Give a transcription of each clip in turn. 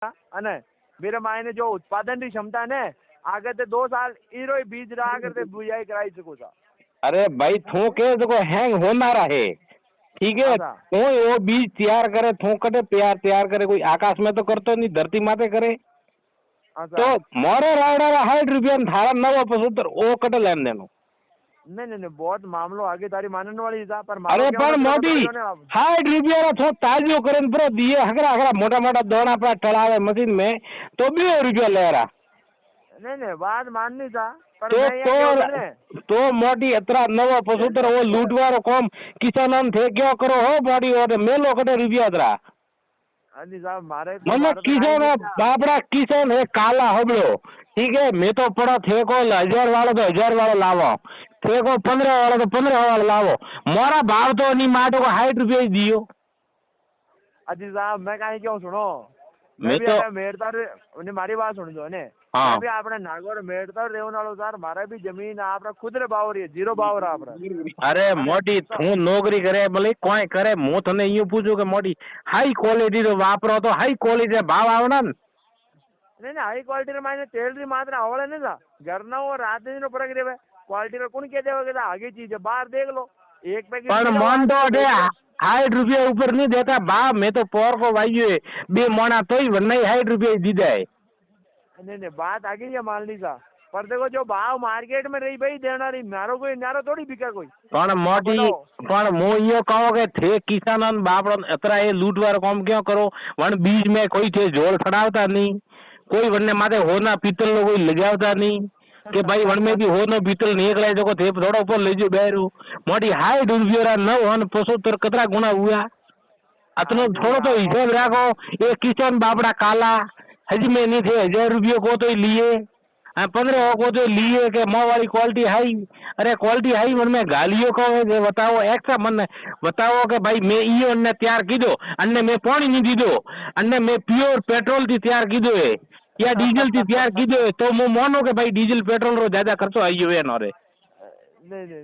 અને मेरे मायने जो उत्पादन की क्षमता ने आगे ते 2 साल ईरो ही बीज रहा आगे ते बुआई कराई सकूँ सा। अरे भाई थोके देखो हैंग होना रहे, ठीक है। कोई वो बीज तैयार करे थोकटे तैयार करे, कोई आकाश में तो करतो नहीं, धरती माते करे। तो मोरे रायडा 60 रुपया थारा 975 ओ कटे लेन देनो। नहीं बहुत मामलो आगे तारी मानने वाली था पर अरे पर मोदी 60 रुपया थो ताजो करे पूरा दिए हगरा हगरा मोटा मोटा दोना पर टलावे मशीन में तो 2 रुपया ले रहा। नहीं बात माननी था पर तो मोटी अतरा 975 वो लूटवारो कॉम किसान थे क्यों करो हो बॉडी और मेलो कटे रुपया अतरा साहब मारे मतलब किसान बापड़ा किसान है काला हबड़ो, ठीक है। मैं तो पड़ा थे को 1000 वाला तो 1000 वाला लावो, थे को 15 वाला तो 15 वाला लावो, मोरा भाव तो नहीं माटो को 60 रुपया ही दियो। अजी साहब मैं कहीं क्यों सुनो मैं तो मेड़तार ने मारी बात सुन जो ने हाँ भी आपने नागौर मेड़तार रेवन वालो सर मारे भी जमीन आपरा खुद रे भाव रही है 0 भाव रहा आपरा। अरे मोटी तू नौकरी करे भले कोई करे मु तने यूं पूछूं के मोटी हाई क्वालिटी रो वापरो तो हाई क्वालिटी भाव आवना नहीं हाई क्वालिटी रे मायने तेल री मात्रा आवले ने था घर ना और रात दिन नो फर्क रे क्वालिटी रो कोण के देवा के आगे चीज है बाहर देख लो एक पैकेट पर मन तो अटे 60 रुपया ऊपर नहीं देता भाव। मैं तो पोर को भाई 2 मोना तो ही वन्ना 60 रुपया दी दे। नहीं बात आगे ये मान ली था पर देखो जो भाव मार्केट में रही भाई देना रही मारो कोई नारो थोड़ी बिका कोई पण मोटी पण मु यो कहो के थे किसान बापड़ो अतरा ये लूटवार काम क्यों करो वन बीज में कोई थे जोड़ खड़ावता नहीं, कोई वन्ने माथे होना पीतल नो कोई लगावता नहीं के भाई वन में भी हो न पीतल निकले जो थे थोड़ा ऊपर ले जो बैरू मोटी 60 रुपया 975 कतरा गुना हुआ अतनो थोड़ो तो हिसाब राखो। ये किसान बापड़ा काला हज में नहीं थे 1000 रुपये को तो लिए 15 को तो लिए के मो वाली क्वालिटी हाई। अरे क्वालिटी हाई मन में गालियों को है बताओ एक्स्ट्रा मन बताओ के भाई मैं इो ने तैयार कीधो अन्ने मैं पानी नहीं दीधो अन्ने मैं प्योर पेट्रोल थी तैयार कीधो है या डीजल थी तैयार कीधो है तो मु मानो के भाई डीजल पेट्रोल रो ज्यादा खर्चो आई है नोरे नहीं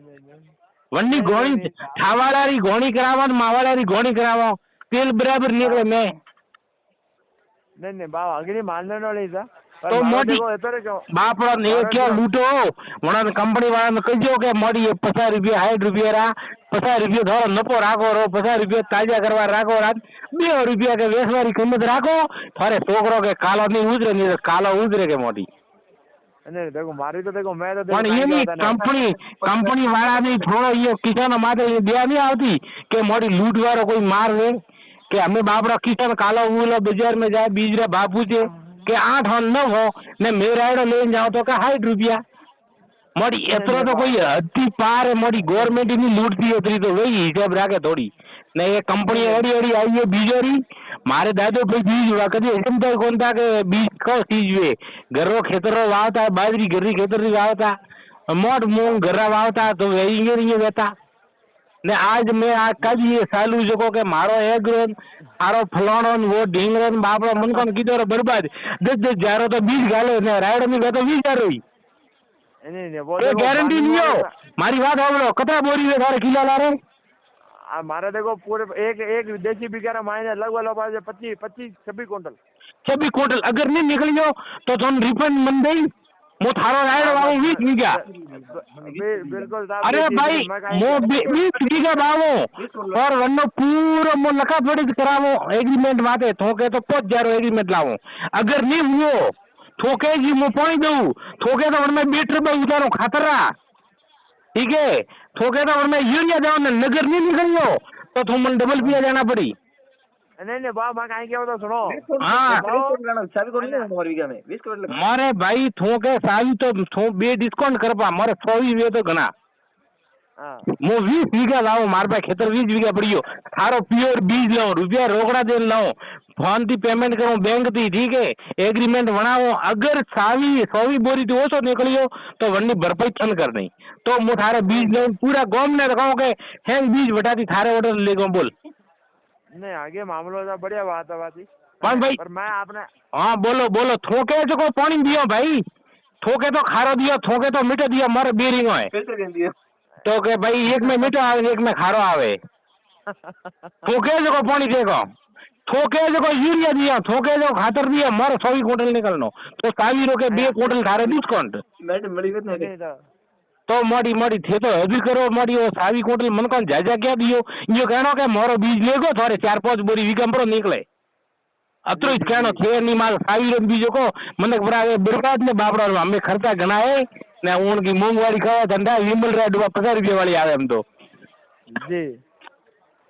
वन्नी गोणी थावाड़ी गोणी करावा मावाड़ी गोणी करावा तेल बराबर निकले मैं नहीं बाप आगे मानने वाली था तो मोटी बापड़ा ने क्या लूटो वना कंपनी वाला ने कहो के मोटी 50 रुपया 60 रुपया रा 50 रुपया थोड़ा नफो राखो रो 50 रुपया ताजा करवा राखो रात 2 रुपया के वेचवारी कीमत राखो थारे छोकरो के कालो नहीं उजरे नहीं कालो उजरे के मोटी नहीं देखो मारी तो देखो मैं तो पण ये नहीं कंपनी वाला नहीं थोड़ो ये किसान माथे ये दिया नहीं आती के मोटी लूट वारो कोई मार दे के हमें बापड़ा किसान कालो उलो बाजार में जाए बीज रे बापू छे के 8 और 9 हो ने मेरा लेन जाओ तो का 60 रुपया मोटी एतरो तो कोई हद्दी पार है मोटी गवर्नमेंट ही लूटती है तो वही हिसाब राखे थोड़ी ने ये कंपनी एडी एडी आई है बीजोरी मारे दादो भाई बीज हुआ कभी एकदम तो कौन था के बीज को चीज हुए घरो खेतरो वावता है बाजरी घरी खेतरी वावता मोट मूंग घरा वावता तो वही नहीं रहता ने आज मैं आज कल ये सालू जो के मारो एग्रो मारो फलाणो वो ढींगरो बापड़ो मन को कीधो बर्बाद 10 हजारो तो बीज गाले ने रायडो में तो 20 हजारो ही गारंटी नहीं हो मारी बात हो कतरा बोरी है थारे किलो ला रहे मारे देखो पूरे एक देसी बिगारा मायने लगभग 25-26 क्विंटल अगर नहीं निकलियो तो तुम रिफंड मन दे मो थारो रायडो वालो 20 बीघा बिल्कुल। अरे भाई मो 20 बीघा बावो और वन्नो पूरा मो लखा पड़ी करावो एग्रीमेंट माते थोके तो 5000 एग्रीमेंट लावो अगर नहीं हुओ थोके जी मो पानी दऊ थोके तो उनमें 2 रुपये उतारो खातरा ठीक है थोके तो उनमें यूरिया जाओ नगर नहीं निकलियो तो तुम डबल पिया जाना पड़ी। नहीं बाप मैं कहीं क्या तो सुनो हाँ मारे भाई थोके सावी तो बे डिस्काउंट कर पा मारे 24 वे तो घना मो 20 बीघा लाओ मार पास खेतर 20 बीघा पड़ियो थारो प्योर बीज लो रुपया रोकड़ा दे लाओ फोन थी पेमेंट करो बैंक थी ठीक है एग्रीमेंट बनाओ अगर 100 बोरी थी ओछो निकलियो तो वन्नी भरपाई छन कर नहीं तो मु थारे बीज ले पूरा गांव ने रखाओ के हैंग बीज बटाती थारे ऑर्डर ले गो बोल नहीं आगे मामलो था बढ़िया बात है बाती पण भाई पर मैं आपने हाँ बोलो थोके जो को पानी दियो भाई थोके तो खारो दियो थोके तो मीठो दियो मारे बेरिंग है तो के भाई एक में मीठो आवे एक में खारो आवे थोके जो को पानी देगो थोके जो को यूरिया दिया, थोके जो खातर दिया, मारे 100 क्विंटल निकलनो तो 22 के 2 क्विंटल थारे डिस्काउंट तो मोड़ी थे तो हजू करो मोड़ी वो 22 क्विंटल मन को जाजा क्या दियो यो कहनो के मोरो बीज लेगो थारे 4-5 बोरी वीकम पर निकले अतरो ज कहनो थे नी माल 22 बीजो को मन बराबर बर्बाद ने बापड़ा हमें खर्चा घना है ने ऊन की मूंगवाड़ी खावा धंधा विमल रे 50 रुपया वाली आवे हम तो जी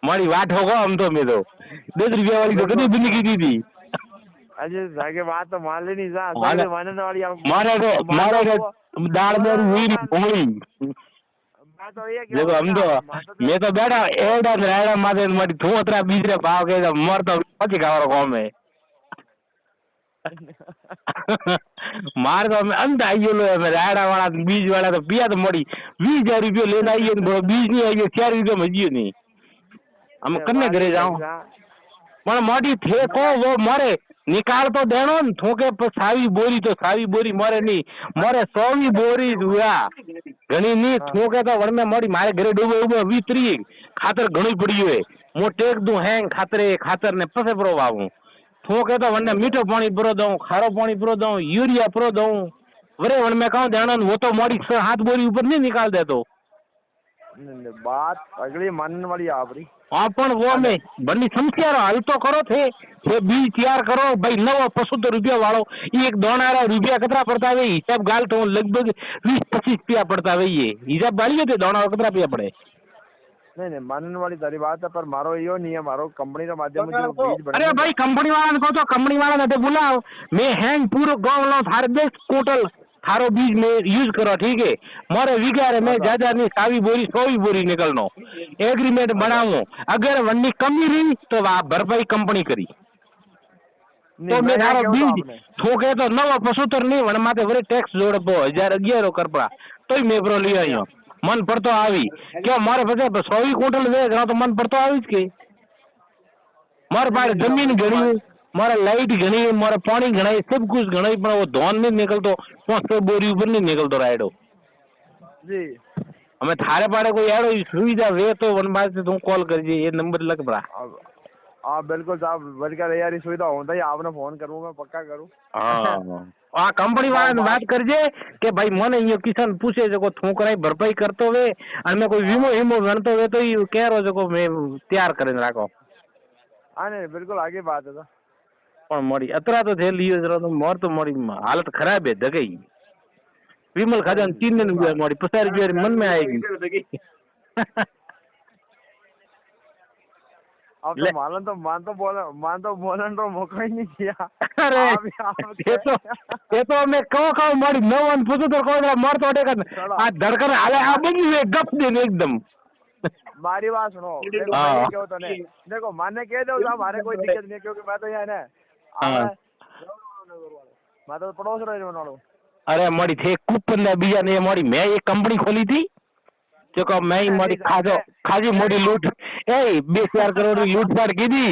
मारी वाट होगा हम तो मैं तो 10 रुपया वाली तो कभी भी की थी अजय जाके बात तो मान लेनी जा सारे मानने वाली मारे दाल में हुई भूली बात तो ये देखो हम तो मैं तो बैठा एड़ा रायड़ा माथे मारी थोतरा बीज रे भाव के मर तो પછી ખાવાનો કોમ है मार तो मैं अंत आई लो है रायड़ा वाला बीज वाला तो पिया तो मोड़ी 20,000 रुपया लेना आई है बीज नहीं आई 4 रुपया में जियो नहीं हम कन्ने घरे जाऊं मन मोटी थे को वो मारे निकाल तो देनो न थोके पर सावी बोरी तो सावी बोरी मारे नहीं मारे 100 बोरी हुआ घणी नहीं थोके तो वर में मोड़ी मारे घरे डूबे उबे 20-30 खातर घणी पड़ी है मो टेक दू हैंग खातर ने पसे परो वावू थोके तो वने मीठो पानी परो दऊं खारो पानी परो दऊं यूरिया परो दऊं वरे वन में कहूं देनो वो तो मोड़ी 7 बोरी ऊपर नहीं निकाल दे तो बात अगली मानने वाली आपरी पण वो में बनी समस्या हल तो करो थे बीज तैयार करो भाई 9 रुपया वालो एक दोनारा रुपया कतरा पड़ता है हिसाब गाल तो लगभग 20-25 रुपया पड़ता है ये हिसाब गालिए थे दोनारा कतरा रुपया पड़े नहीं मानने वाली तारी बात है पर मारो यो नहीं है मारो कंपनी का माध्यम से बीज अरे भाई कंपनी वाला ने कहो तो कंपनी वाला ने बुलाओ मैं हैंग पूरा गाँव लो थारे 10 क्विंटल थारो बीज में यूज करो ठीक है मारे विगारे में ज्यादा नहीं 100 बोरी 100 बोरी निकलनो एग्रीमेंट बनाऊं अगर वन्नी कमी रही तो आप भरपाई कंपनी करी तो मैं थारो बीज ठोके तो 975 नहीं वन माथे वरे टैक्स जोड़ पो 1011 कर पड़ा तो मैं प्रो लिया आयो मन पर तो आवी क्यों मारे पचे 100 क्विंटल दे तो मन पर तो आवी के मारे पास जमीन घणी मारा लाइट घनी मारा पानी घना सब कुछ घना पर वो धोन नहीं निकलतो 500 बोरी ऊपर नहीं निकलतो राइडो जी हमें थारे पाड़े कोई एड़ो सुविधा वे तो वन बार से तुम कॉल कर ये नंबर लग पड़ा हाँ बिल्कुल साहब बढ़कर यार सुविधा होता ही आपने फोन करूंगा पक्का करूँ हाँ कंपनी वाला ने बात करजे के भाई मने ये किसान पूछे जो थोकराई भरपाई करतो वे और मैं कोई वीमो बनतो वे तो ये कह रो जो मैं तैयार કરીને રાખો हाँ नहीं बिल्कुल आगे बात है પણ મોડી અતરા તો થે લીયો જરા તો મોર તો મોડી हालत खराब है दगई विमल खाजन 3 दिन हुआ मोड़ी 50 रुपया मन में आएगी अब तो मान तो बोलन तो मौका ही नहीं दिया अरे ये तो मैं कहो मोड़ी 975 को मोर तो डेका आ धड़कन हाले आ बनी वे गप देने एकदम मारी बात सुनो क्यों तो नहीं देखो माने कह दो साहब हमारे कोई दिक्कत नहीं क्योंकि मैं तो यहाँ है मैं तो पड़ोस रहे वालों अरे मोड़ी थे कूपन ने बीजा ने मोड़ी मैं एक कंपनी खोली थी जो को मैं ही मोड़ी खाजी मोड़ी लूट ए 20,000 करोड़ लूटपाट की थी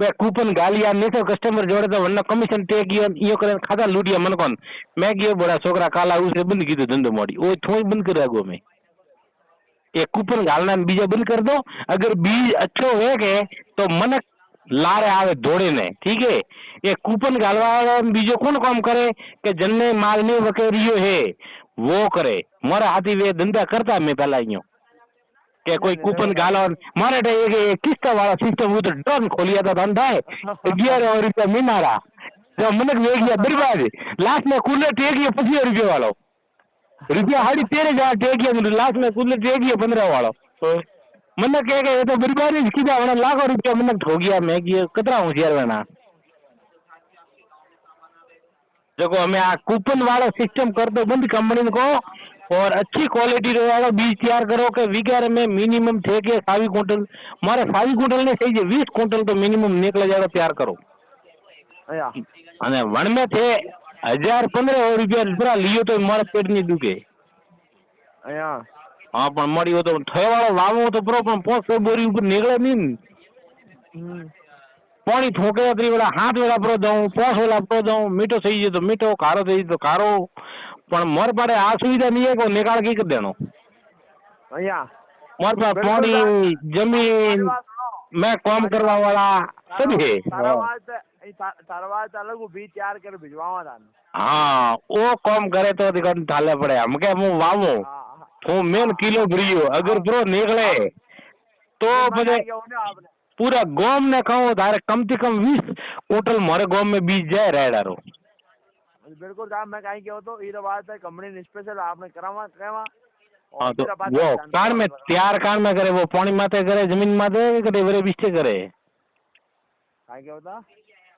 वे कूपन गालिया नहीं तो कस्टमर जोड़े तो वरना कमीशन टेक यो करे खाता लूटिया मन कोन मैं गयो बड़ा छोकरा काला उसे बंद की दो धंधो मोड़ी ओ थोड़ी बंद कर रागो में एक कूपन गालना बीजा बंद कर दो अगर बीज अच्छो है के तो मन लारे आवे दौड़े ने ठीक है ये कूपन गालवा बीजो कौन काम करे कि जन्ने माल नहीं वकेरियो है वो करे मारा हाथी वे धंधा करता मैं पहला यूं के कोई कूपन गालो मारे एक किस्त वाला सिस्टम वो तो डन खोलिया था धंधा है 11 रुपया महीना रहा जो मनक वे गया बर्बाद लास्ट में कूलर टेक गया 25 रुपया वालो रुपया 13,000 टेक गया लास्ट में कूलर टेक गया 15 वालो मन कह ये तो बर्बादी कीधा वना लाखों रुपया मन ठो गया मैं कतरा होशियार वना देखो हमें आ कूपन वाला सिस्टम कर दो बंद कंपनी को और अच्छी क्वालिटी रहेगा बीज तैयार करो के विगारे में मिनिमम थे के 22 क्विंटल मारे 22 क्विंटल ने सही 20 क्विंटल तो मिनिमम निकल जाएगा तैयार करो वन में थे 1,015 रुपया पूरा लियो तो मारा पेट नहीं दुखे हाँ पण मड़ी हो तो थयो वालो वावो तो प्रो पण 500 बोरी ऊपर निकले नहीं पानी ठोके अतरी वाला हाथ वाला प्रो दऊं 5 वाला प्रो दऊं मीठो सही है तो मीठो खारो सही तो खारो पण मोर पाड़े आ सुविधा नहीं है को निकाल के कर देनो मोर पास पानी जमीन मैं काम करवा वाला सभी है। तारा वास्ते अलग वो बीज तैयार कर भिजवावा था। हाँ वो काम करे तो दिक्कत थाले पड़े हम के હું વાવું હું મેન કિલો ભર્યો અગર પ્રો નીકળે તો પછી आपने पूरा गांव ने कहूँ तारे कम से कम 20 क्विंटल मारे गांव में बीज जाए रेडारो। बिल्कुल साहब मैं कहीं गया तो ये बात है कंपनी स्पेशल आपने करावा करावा। हाँ तो वो कार में तैयार कार में करे वो पानी माथे करे जमीन माथे करे वेरे बीचे करे कहीं क्या होता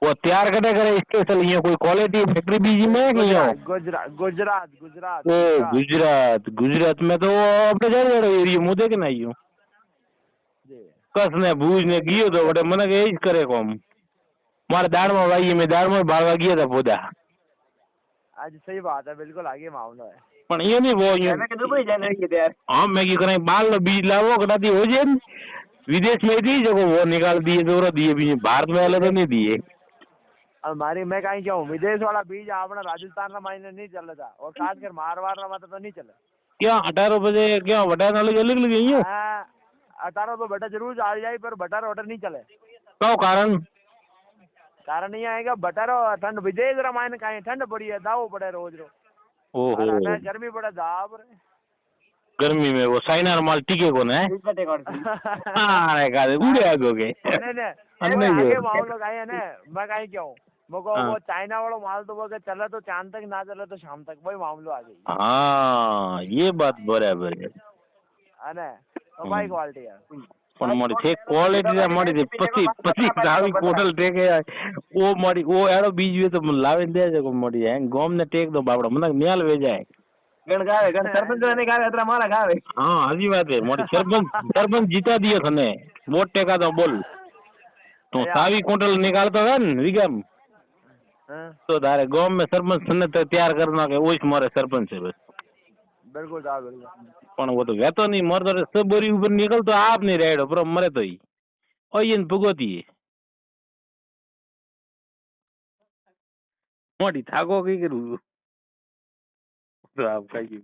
वो तैयार करे करे स्पेशल ये कोई क्वालिटी फैक्ट्री बीज में कि यो गुजरात गुजरात गुजरात ओ गुजरात गुजरात में तो अपने जाए एरिया मुदे के नहीं हो कस ने भूज ने गयो तो बड़े मन के यही करे कोम मारे दाड़ में वाई में दाड़ में बालवा गया था पौधा आज सही बात है बिल्कुल आगे मामला है पण ये नहीं वो ये मैं दुबई जाने की यार हां मैं की करे बाल लो बीज लावो कदाती हो जे विदेश में दी जो वो निकाल दिए दोरो दिए भी भारत में वाले तो नहीं दिए। हमारी मैं कहीं क्या हूँ विदेश वाला बीज अपना राजस्थान का महीने नहीं चल रहा और खासकर मारवाड़ का तो नहीं चला क्या 18 बजे क्या बटा अलग अलग लगी है 18 तो बटा जरूर आ जाए पर बटर ऑर्डर नहीं चले क्या कारण कारण ये आएगा बटर ठंड विदेश रामायण कहीं ठंड पड़ी है दाव पड़े रोज रो ओहो गर्मी पड़े दाव गर्मी में वो साइना माल टिके को ना अरे का उड़े आगोगे नहीं आगे मामलो कहीं है ना मैं कहीं क्या हूँ मुझको वो चाइना वाला माल तो वो चला तो चांद तक ना चला तो शाम तक वही मामलो आ गई। हाँ ये बात बराबर है ना तो भाई क्वालिटी है પણ મારી છે ક્વોલિટી મારી પછી પછી આવી કોટલ ટેકે ઓ મારી ઓ એડો બીજ વે તો લાવીને દે છે મારી હે ગોમ ને ટેક દો બાપડા મને ન્યાલ વે જાય ગણ ગાવે ગણ સરપંચ ને ગાવે અતરા મારા ગાવે હા હાજી વાત है મારી સરપંચ જીતા દિયો તને વોટ ટેકા તો બોલ તો સાવી કોટલ निकालतो है ને વિગમ तो तारे गांव में सरपंच ने तैयार करना के ओइस मारे सरपंच है बस बिल्कुल साहब बिल्कुल पण वो तो वेतो नहीं मरतो रे सब बोरी ऊपर निकलतो आप नहीं रेडो पर मरे तो ही ओयन भगोती मोटी थाको की करू तो आप कहीं